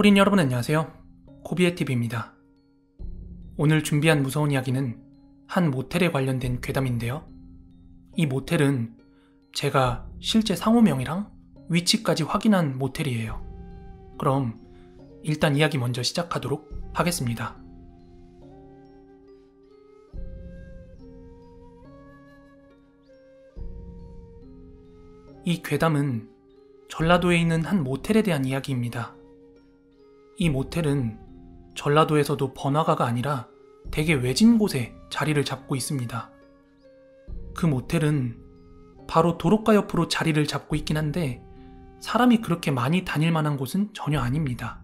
코린 여러분 안녕하세요. 코비의TV입니다. 오늘 준비한 무서운 이야기는 한 모텔에 관련된 괴담인데요. 이 모텔은 제가 실제 상호명이랑 위치까지 확인한 모텔이에요. 그럼 일단 이야기 먼저 시작하도록 하겠습니다. 이 괴담은 전라도에 있는 한 모텔에 대한 이야기입니다. 이 모텔은 전라도에서도 번화가가 아니라 되게 외진 곳에 자리를 잡고 있습니다. 그 모텔은 바로 도로가 옆으로 자리를 잡고 있긴 한데 사람이 그렇게 많이 다닐 만한 곳은 전혀 아닙니다.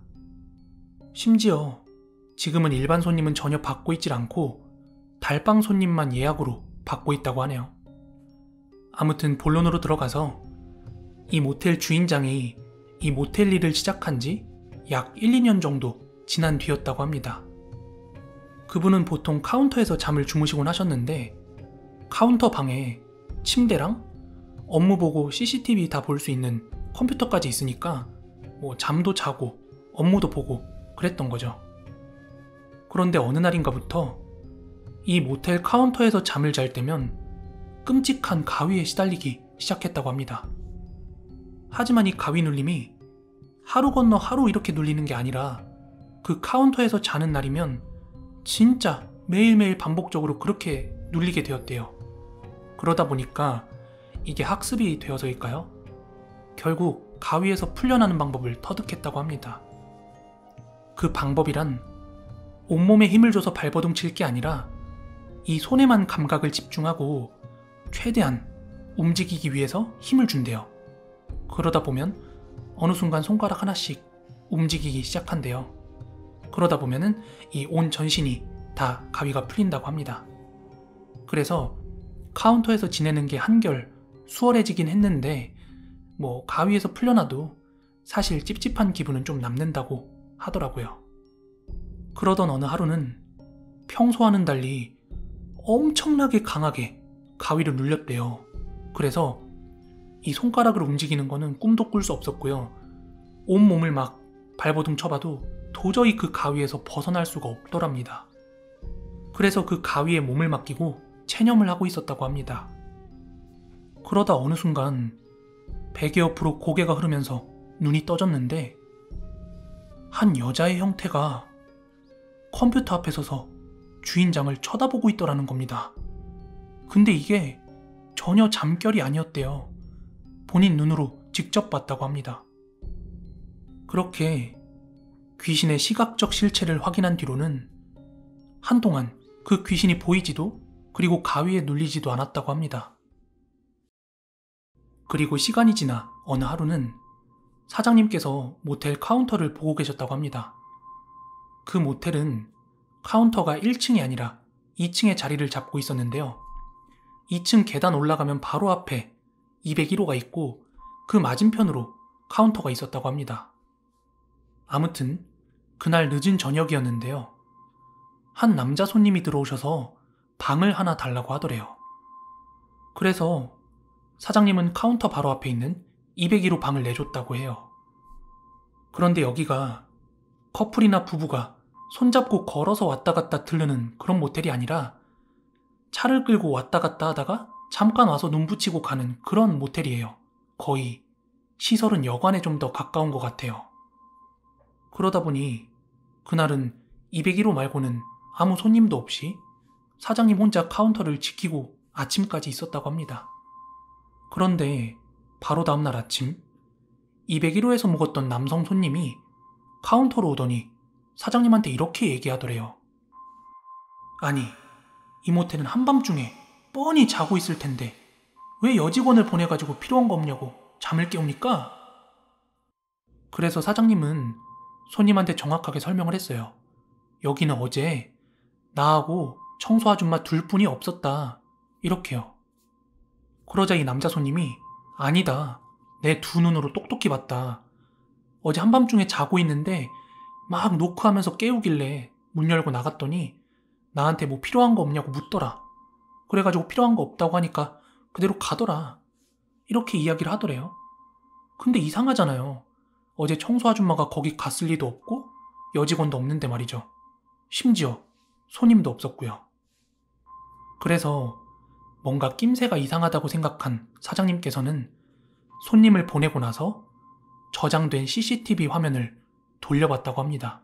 심지어 지금은 일반 손님은 전혀 받고 있질 않고 달방 손님만 예약으로 받고 있다고 하네요. 아무튼 본론으로 들어가서 이 모텔 주인장이 이 모텔 일을 시작한 지 약 1, 2년 정도 지난 뒤였다고 합니다. 그분은 보통 카운터에서 잠을 주무시곤 하셨는데 카운터 방에 침대랑 업무 보고 CCTV 다 볼 수 있는 컴퓨터까지 있으니까 잠도 자고 업무도 보고 그랬던 거죠. 그런데 어느 날인가부터 이 모텔 카운터에서 잠을 잘 때면 끔찍한 가위에 시달리기 시작했다고 합니다. 하지만 이 가위 눌림이 하루 건너 하루 이렇게 눌리는 게 아니라 그 카운터에서 자는 날이면 진짜 매일매일 반복적으로 그렇게 눌리게 되었대요. 그러다 보니까 이게 학습이 되어서일까요? 결국 가위에서 풀려나는 방법을 터득했다고 합니다. 그 방법이란 온몸에 힘을 줘서 발버둥 칠 게 아니라 이 손에만 감각을 집중하고 최대한 움직이기 위해서 힘을 준대요. 그러다 보면 어느 순간 손가락 하나씩 움직이기 시작한대요. 그러다 보면은 이 온 전신이 다 가위가 풀린다고 합니다. 그래서 카운터에서 지내는 게 한결 수월해지긴 했는데 가위에서 풀려나도 사실 찝찝한 기분은 좀 남는다고 하더라고요. 그러던 어느 하루는 평소와는 달리 엄청나게 강하게 가위를 눌렸대요. 그래서 이 손가락을 움직이는 거는 꿈도 꿀 수 없었고요. 온몸을 막 발버둥 쳐봐도 도저히 그 가위에서 벗어날 수가 없더랍니다. 그래서 그 가위에 몸을 맡기고 체념을 하고 있었다고 합니다. 그러다 어느 순간 베개 옆으로 고개가 흐르면서 눈이 떠졌는데 한 여자의 형태가 컴퓨터 앞에 서서 주인장을 쳐다보고 있더라는 겁니다. 근데 이게 전혀 잠결이 아니었대요. 본인 눈으로 직접 봤다고 합니다. 그렇게 귀신의 시각적 실체를 확인한 뒤로는 한동안 그 귀신이 보이지도 그리고 가위에 눌리지도 않았다고 합니다. 그리고 시간이 지나 어느 하루는 사장님께서 모텔 카운터를 보고 계셨다고 합니다. 그 모텔은 카운터가 1층이 아니라 2층에 자리를 잡고 있었는데요. 2층 계단 올라가면 바로 앞에 201호가 있고 그 맞은편으로 카운터가 있었다고 합니다. 아무튼 그날 늦은 저녁이었는데요. 한 남자 손님이 들어오셔서 방을 하나 달라고 하더래요. 그래서 사장님은 카운터 바로 앞에 있는 201호 방을 내줬다고 해요. 그런데 여기가 커플이나 부부가 손잡고 걸어서 왔다 갔다 들르는 그런 모텔이 아니라 차를 끌고 왔다 갔다 하다가 잠깐 와서 눈 붙이고 가는 그런 모텔이에요. 거의 시설은 여관에 좀 더 가까운 것 같아요. 그러다 보니 그날은 201호 말고는 아무 손님도 없이 사장님 혼자 카운터를 지키고 아침까지 있었다고 합니다. 그런데 바로 다음날 아침 201호에서 묵었던 남성 손님이 카운터로 오더니 사장님한테 이렇게 얘기하더래요. 아니, 이 모텔은 한밤중에 뻔히 자고 있을 텐데 왜 여직원을 보내가지고 필요한 거 없냐고 잠을 깨웁니까? 그래서 사장님은 손님한테 정확하게 설명을 했어요. 여기는 어제 나하고 청소 아줌마 둘뿐이 없었다. 이렇게요. 그러자 이 남자 손님이 아니다. 내 두 눈으로 똑똑히 봤다. 어제 한밤중에 자고 있는데 막 노크하면서 깨우길래 문 열고 나갔더니 나한테 뭐 필요한 거 없냐고 묻더라. 그래가지고 필요한 거 없다고 하니까 그대로 가더라. 이렇게 이야기를 하더래요. 근데 이상하잖아요. 어제 청소 아줌마가 거기 갔을 리도 없고 여직원도 없는데 말이죠. 심지어 손님도 없었고요. 그래서 뭔가 낌새가 이상하다고 생각한 사장님께서는 손님을 보내고 나서 저장된 CCTV 화면을 돌려봤다고 합니다.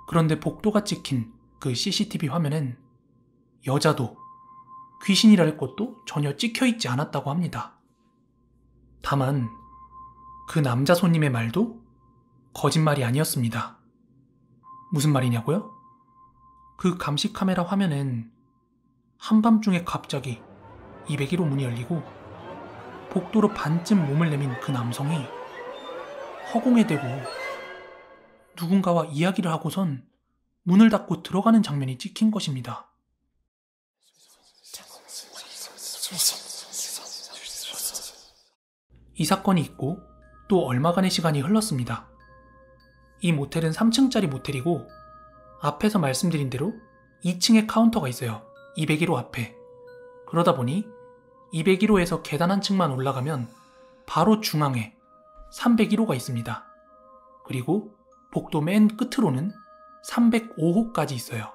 그런데 복도가 찍힌 그 CCTV 화면엔 여자도 귀신이랄 것도 전혀 찍혀있지 않았다고 합니다. 다만 그 남자 손님의 말도 거짓말이 아니었습니다. 무슨 말이냐고요? 그 감시 카메라 화면엔 한밤중에 갑자기 201호 문이 열리고 복도로 반쯤 몸을 내민 그 남성이 허공에 대고 누군가와 이야기를 하고선 문을 닫고 들어가는 장면이 찍힌 것입니다. 이 사건이 있고 또 얼마간의 시간이 흘렀습니다. 이 모텔은 3층짜리 모텔이고 앞에서 말씀드린 대로 2층에 카운터가 있어요. 201호 앞에. 그러다 보니 201호에서 계단 한 층만 올라가면 바로 중앙에 301호가 있습니다. 그리고 복도 맨 끝으로는 305호까지 있어요.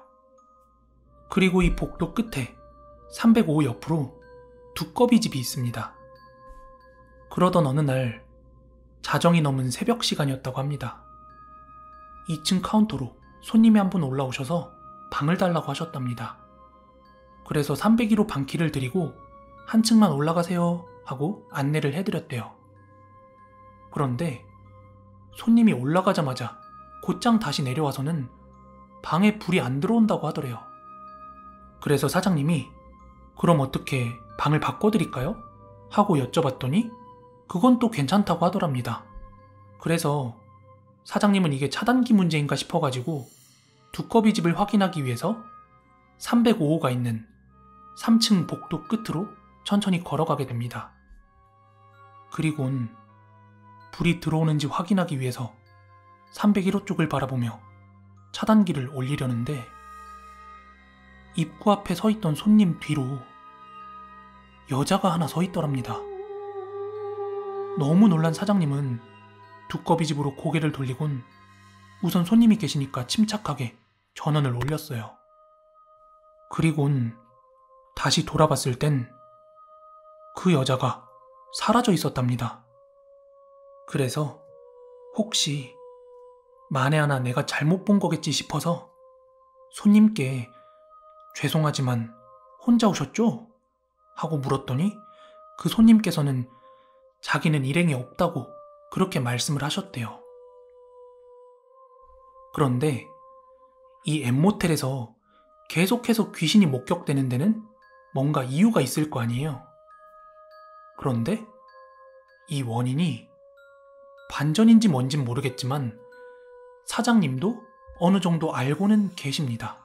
그리고 이 복도 끝에 305호 옆으로 두꺼비 집이 있습니다. 그러던 어느 날 자정이 넘은 새벽 시간이었다고 합니다. 2층 카운터로 손님이 한 분 올라오셔서 방을 달라고 하셨답니다. 그래서 301호 방키를 드리고 한 층만 올라가세요 하고 안내를 해드렸대요. 그런데 손님이 올라가자마자 곧장 다시 내려와서는 방에 불이 안 들어온다고 하더래요. 그래서 사장님이 그럼 어떻게 방을 바꿔드릴까요? 하고 여쭤봤더니 그건 또 괜찮다고 하더랍니다. 그래서 사장님은 이게 차단기 문제인가 싶어가지고 두꺼비 집을 확인하기 위해서 305호가 있는 3층 복도 끝으로 천천히 걸어가게 됩니다. 그리곤 불이 들어오는지 확인하기 위해서 301호 쪽을 바라보며 차단기를 올리려는데 입구 앞에 서 있던 손님 뒤로 여자가 하나 서 있더랍니다. 너무 놀란 사장님은 두꺼비 집으로 고개를 돌리곤 우선 손님이 계시니까 침착하게 전원을 올렸어요. 그리곤 다시 돌아봤을 땐 그 여자가 사라져 있었답니다. 그래서 혹시 만에 하나 내가 잘못 본 거겠지 싶어서 손님께 죄송하지만 혼자 오셨죠? 하고 물었더니 그 손님께서는 자기는 일행이 없다고 그렇게 말씀을 하셨대요. 그런데 이 M모텔에서 계속해서 귀신이 목격되는 데는 뭔가 이유가 있을 거 아니에요. 그런데 이 원인이 반전인지 뭔진 모르겠지만 사장님도 어느 정도 알고는 계십니다.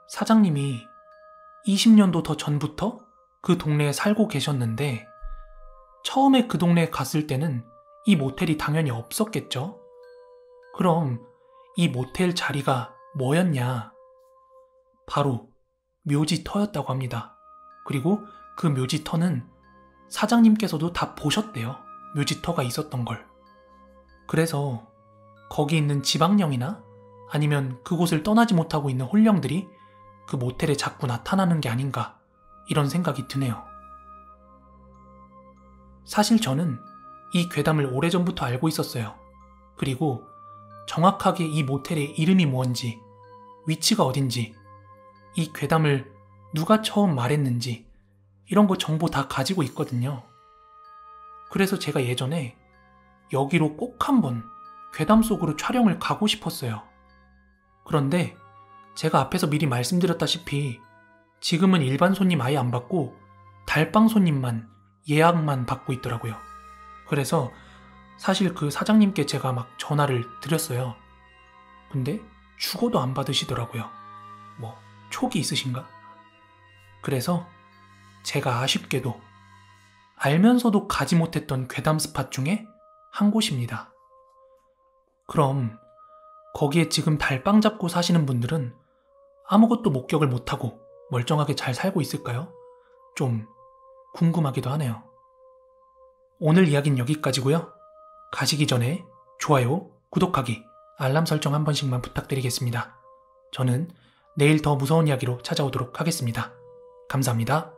사장님이 20년도 더 전부터 그 동네에 살고 계셨는데 처음에 그 동네에 갔을 때는 이 모텔이 당연히 없었겠죠? 그럼 이 모텔 자리가 뭐였냐? 바로 묘지터였다고 합니다. 그리고 그 묘지터는 사장님께서도 다 보셨대요. 묘지터가 있었던 걸. 그래서 거기 있는 지방령이나 아니면 그곳을 떠나지 못하고 있는 혼령들이 그 모텔에 자꾸 나타나는 게 아닌가 이런 생각이 드네요. 사실 저는 이 괴담을 오래전부터 알고 있었어요. 그리고 정확하게 이 모텔의 이름이 뭔지, 위치가 어딘지, 이 괴담을 누가 처음 말했는지 이런 거 정보 다 가지고 있거든요. 그래서 제가 예전에 여기로 꼭 한번 괴담 속으로 촬영을 가고 싶었어요. 그런데 제가 앞에서 미리 말씀드렸다시피 지금은 일반 손님 아예 안 받고 달방 손님만 예약만 받고 있더라고요. 그래서 사실 그 사장님께 제가 막 전화를 드렸어요. 근데 죽어도 안 받으시더라고요. 뭐 촉이 있으신가? 그래서 제가 아쉽게도 알면서도 가지 못했던 괴담 스팟 중에 한 곳입니다. 그럼 거기에 지금 달방 잡고 사시는 분들은 아무것도 목격을 못하고 멀쩡하게 잘 살고 있을까요? 좀 궁금하기도 하네요. 오늘 이야기는 여기까지고요. 가시기 전에 좋아요, 구독하기, 알람 설정 한 번씩만 부탁드리겠습니다. 저는 내일 더 무서운 이야기로 찾아오도록 하겠습니다. 감사합니다.